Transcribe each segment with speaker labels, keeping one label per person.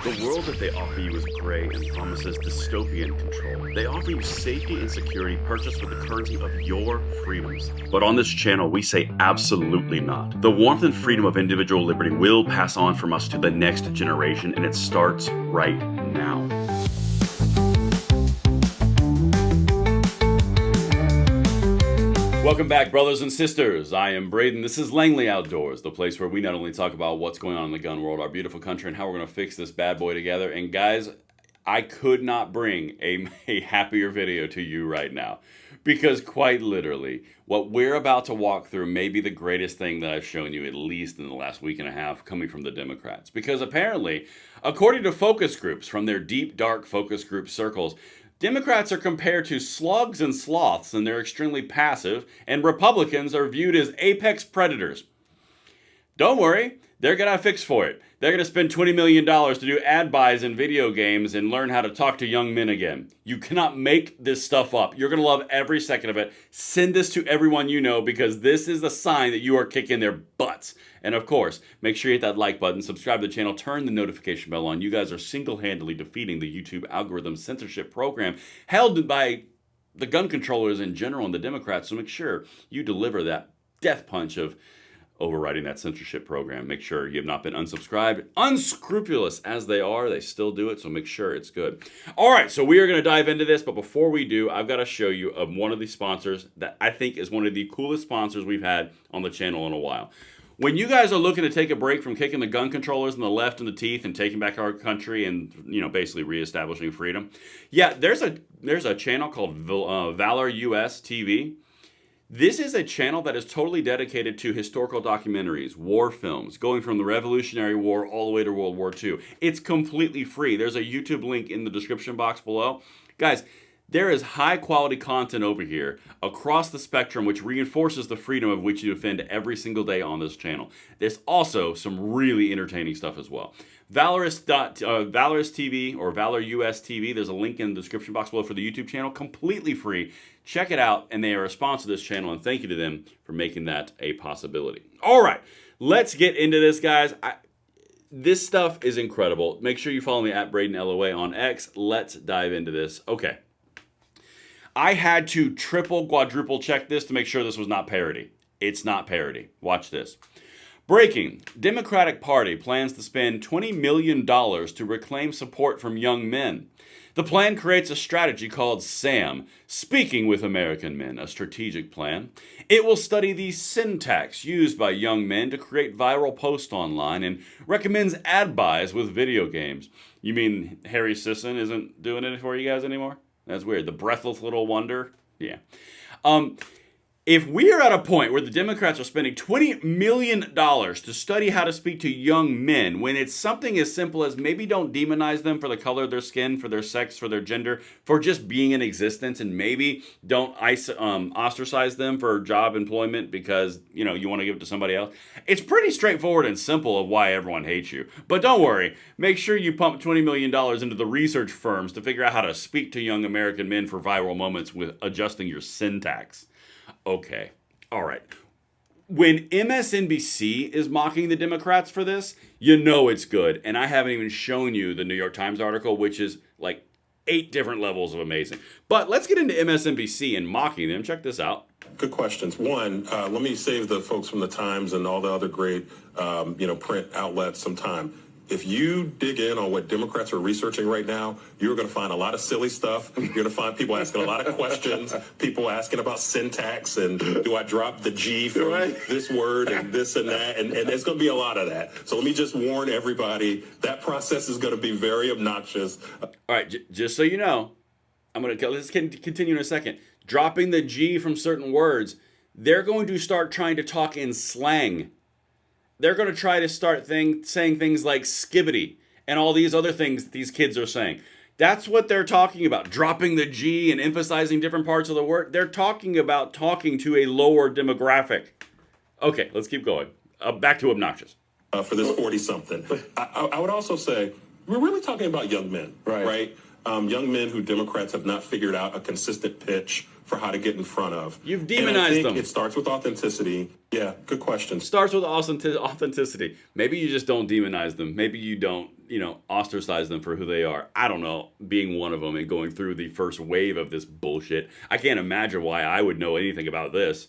Speaker 1: The world that they offer you is gray and promises dystopian control. They offer you safety and security purchased with the currency of your freedoms. But on this channel, we say absolutely not. The warmth and freedom of individual liberty will pass on from us to the next generation, and it starts right now. Welcome back, brothers and sisters. I am Braden. This is Langley Outdoors, the place where we not only talk about what's going on in the gun world, our beautiful country, and how we're going to fix this bad boy together. And guys, I could not bring a happier video to you right now. Because quite literally, what we're about to walk through may be the greatest thing that I've shown you, at least in the last week and a half, coming from the Democrats. Because apparently, according to focus groups from their deep, dark focus group circles, Democrats are compared to slugs and sloths, and they're extremely passive, and Republicans are viewed as apex predators. Don't worry, they're going to fix for it. They're going to spend $20 million to do ad buys in video games and learn how to talk to young men again. You cannot make this stuff up. You're going to love every second of it. Send this to everyone you know, because this is a sign that you are kicking their butts. And of course, make sure you hit that like button, subscribe to the channel, turn the notification bell on. You guys are single-handedly defeating the YouTube algorithm censorship program held by the gun controllers in general and the Democrats. So make sure you deliver that death punch of overriding that censorship program. Make sure you have not been unsubscribed. Unscrupulous as they are, they still do it, so make sure it's good. All right, so we are going to dive into this, but before we do, I've got to show you one of the sponsors that I think is one of the coolest sponsors we've had on the channel in a while. When you guys are looking to take a break from kicking the gun controllers in the left in the teeth and taking back our country and, you know, basically reestablishing freedom, yeah, there's a channel called Valor US TV. This is a channel that is totally dedicated to historical documentaries, war films, going from the Revolutionary War all the way to World War II. It's completely free. There's a YouTube link in the description box below. Guys, there is high quality content over here across the spectrum which reinforces the freedom of which you defend every single day on this channel. There's also some really entertaining stuff as well. Valorous TV or Valor US TV, there's a link in the description box below for the YouTube channel, completely free. Check it out, and they are a sponsor of this channel, and thank you to them for making that a possibility. All right, let's get into this, guys. This stuff is incredible. Make sure you follow me at Braden LOA on X. Let's dive into this. Okay. I had to triple, quadruple check this to make sure this was not parody. It's not parody. Watch this. Breaking. Democratic Party plans to spend $20 million to reclaim support from young men. The plan creates a strategy called SAM, Speaking with American Men, a strategic plan. It will study the syntax used by young men to create viral posts online and recommends ad buys with video games. You mean Harry Sisson isn't doing it for you guys anymore? That's weird. The breathless little wonder? Yeah. If we are at a point where the Democrats are spending $20 million to study how to speak to young men, when it's something as simple as maybe don't demonize them for the color of their skin, for their sex, for their gender, for just being in existence, and maybe don't ostracize them for job employment because, you know, you want to give it to somebody else. It's pretty straightforward and simple of why everyone hates you. But don't worry. Make sure you pump $20 million into the research firms to figure out how to speak to young American men for viral moments with adjusting your syntax. Okay, all right. When MSNBC is mocking the Democrats for this, you know it's good. And I haven't even shown you the New York Times article, which is like 8 different levels of amazing. But let's get into MSNBC and mocking them. Check this out.
Speaker 2: Good questions. One, let me save the folks from the Times and all the other great, print outlets some time. If you dig in on what Democrats are researching right now, you're going to find a lot of silly stuff. You're going to find people asking a lot of questions, people asking about syntax and do I drop the G from this word and this and that, and there's going to be a lot of that. So let me just warn everybody, that process is going to be very obnoxious.
Speaker 1: All right, just so you know, let's continue in a second. Dropping the G from certain words, they're going to start trying to talk in slang. They're going to try to start saying things like skibbity and all these other things that these kids are saying. That's what they're talking about, dropping the G and emphasizing different parts of the word. They're talking about talking to a lower demographic. Okay, let's keep going. Back to obnoxious.
Speaker 2: For this 40-something. I would also say, we're really talking about young men, right? Young men who Democrats have not figured out a consistent pitch for how to get in front of.
Speaker 1: You've demonized them.
Speaker 2: It starts with authenticity. Yeah, good question.
Speaker 1: Starts with authenticity. Maybe you just don't demonize them. Maybe you don't ostracize them for who they are. I don't know, being one of them and going through the first wave of this bullshit. I can't imagine why I would know anything about this.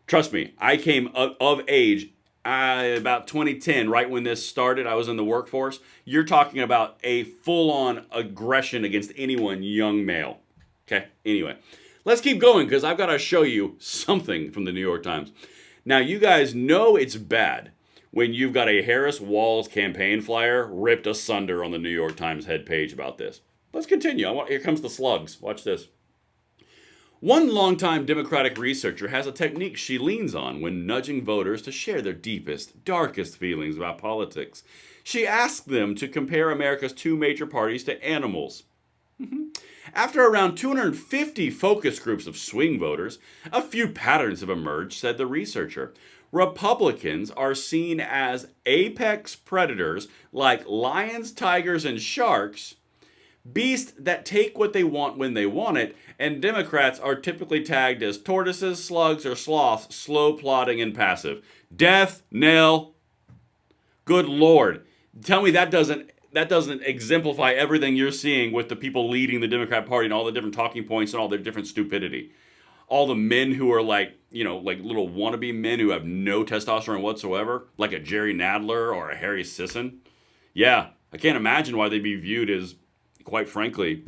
Speaker 1: Trust me, I came of age about 2010, right when this started. I was in the workforce. You're talking about a full-on aggression against anyone young male. Okay, anyway, let's keep going because I've got to show you something from the New York Times. Now, you guys know it's bad when you've got a Harris Walz campaign flyer ripped asunder on the New York Times head page about this. Let's continue. Here comes the slugs. Watch this. One longtime Democratic researcher has a technique she leans on when nudging voters to share their deepest, darkest feelings about politics. She asks them to compare America's two major parties to animals. After around 250 focus groups of swing voters, a few patterns have emerged, said the researcher. Republicans are seen as apex predators like lions, tigers, and sharks, beasts that take what they want when they want it, and Democrats are typically tagged as tortoises, slugs, or sloths, slow, plodding, and passive. Death, nail. Good Lord. Tell me that doesn't exemplify everything you're seeing with the people leading the Democrat Party and all the different talking points and all their different stupidity. All the men who are like little wannabe men who have no testosterone whatsoever, like a Jerry Nadler or a Harry Sisson. Yeah, I can't imagine why they'd be viewed as, quite frankly,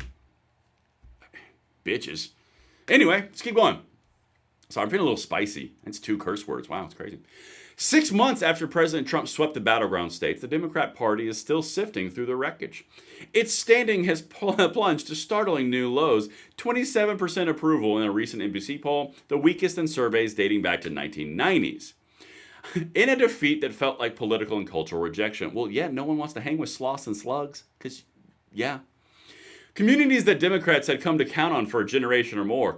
Speaker 1: bitches. Anyway, let's keep going. So I'm feeling a little spicy. That's 2 curse words. Wow, it's crazy. 6 months after President Trump swept the battleground states, the Democrat Party is still sifting through the wreckage. Its standing has plunged to startling new lows. 27% approval in a recent NBC poll, the weakest in surveys dating back to 1990s. In a defeat that felt like political and cultural rejection. Well, yeah, no one wants to hang with sloths and slugs, because, yeah. Communities that Democrats had come to count on for a generation or more,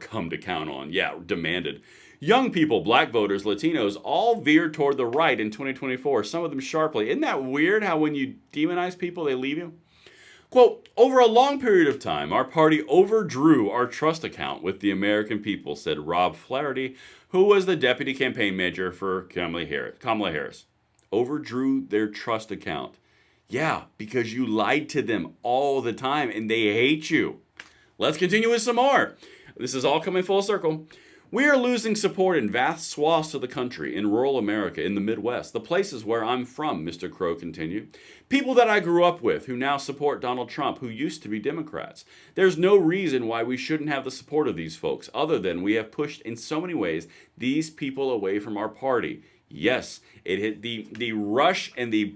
Speaker 1: demanded. Young people, black voters, Latinos, all veered toward the right in 2024, some of them sharply. Isn't that weird how when you demonize people, they leave you? Quote, over a long period of time, our party overdrew our trust account with the American people, said Rob Flaherty, who was the deputy campaign manager for Kamala Harris. Overdrew their trust account. Yeah, because you lied to them all the time and they hate you. Let's continue with some more. This is all coming full circle. We are losing support in vast swaths of the country, in rural America, in the Midwest, the places where I'm from, Mr. Crow continued. People that I grew up with who now support Donald Trump, who used to be Democrats. There's no reason why we shouldn't have the support of these folks, other than we have pushed in so many ways these people away from our party. Yes, it hit the rush and the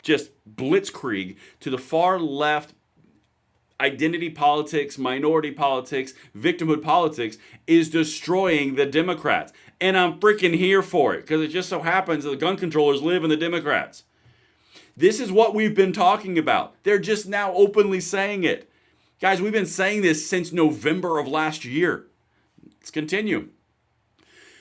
Speaker 1: just blitzkrieg to the far left, identity politics, minority politics, victimhood politics is destroying the Democrats. And I'm freaking here for it because it just so happens that the gun controllers live in the Democrats. This is what we've been talking about. They're just now openly saying it. Guys, we've been saying this since November of last year. Let's continue.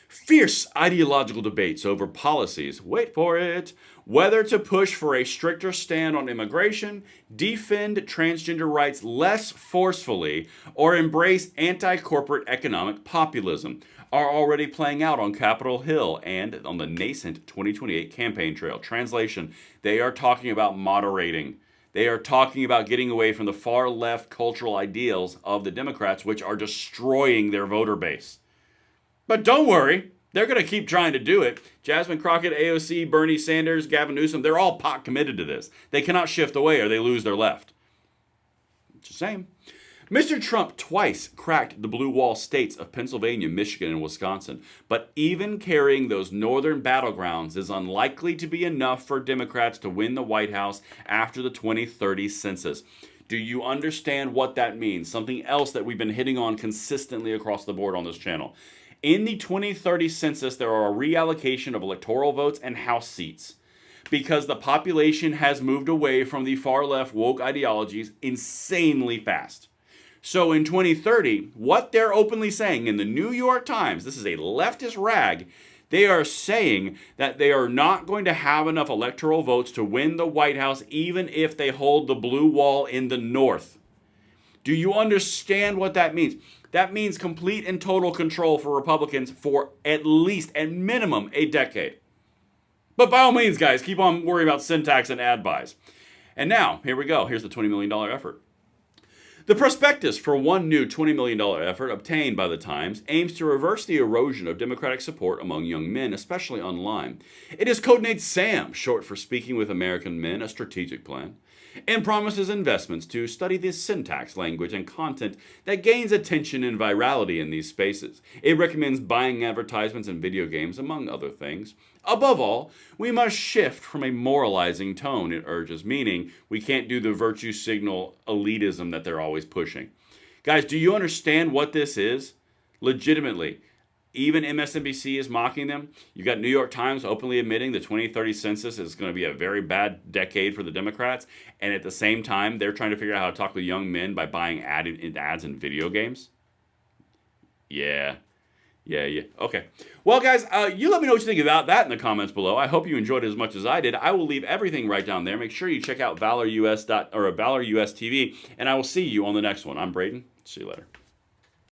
Speaker 1: Fierce ideological debates over policies, wait for it, whether to push for a stricter stand on immigration, defend transgender rights less forcefully, or embrace anti-corporate economic populism are already playing out on Capitol Hill and on the nascent 2028 campaign trail. Translation, they are talking about moderating. They are talking about getting away from the far left cultural ideals of the Democrats, which are destroying their voter base. But don't worry, they're going to keep trying to do it. Jasmine Crockett, AOC, Bernie Sanders, Gavin Newsom, they're all pot committed to this. They cannot shift away or they lose their left. Just saying. Mr. Trump twice cracked the blue wall states of Pennsylvania, Michigan, and Wisconsin. But even carrying those northern battlegrounds is unlikely to be enough for Democrats to win the White House after the 2030 census. Do you understand what that means? Something else that we've been hitting on consistently across the board on this channel. In the 2030 census, there are a reallocation of electoral votes and House seats because the population has moved away from the far left woke ideologies insanely fast. So in 2030, what they're openly saying in the New York Times, this is a leftist rag, they are saying that they are not going to have enough electoral votes to win the White House even if they hold the blue wall in the north. Do you understand what that means? That means complete and total control for Republicans for at minimum, a decade. But by all means, guys, keep on worrying about syntax and ad buys. And now, here we go. Here's the $20 million effort. The prospectus for one new $20 million effort obtained by the Times aims to reverse the erosion of Democratic support among young men, especially online. It is codenamed SAM, short for Speaking with American Men, a strategic plan, and promises investments to study the syntax, language, and content that gains attention and virality in these spaces. It recommends buying advertisements and video games, among other things. Above all, we must shift from a moralizing tone, it urges, meaning we can't do the virtue signal elitism that they're always pushing. Guys, do you understand what this is? Legitimately. Even MSNBC is mocking them. You got New York Times openly admitting the 2030 census is going to be a very bad decade for the Democrats. And at the same time, they're trying to figure out how to talk to young men by buying ads in video games. Yeah. Okay. Well, guys, you let me know what you think about that in the comments below. I hope you enjoyed it as much as I did. I will leave everything right down there. Make sure you check out Valor US TV, and I will see you on the next one. I'm Braden. See you later.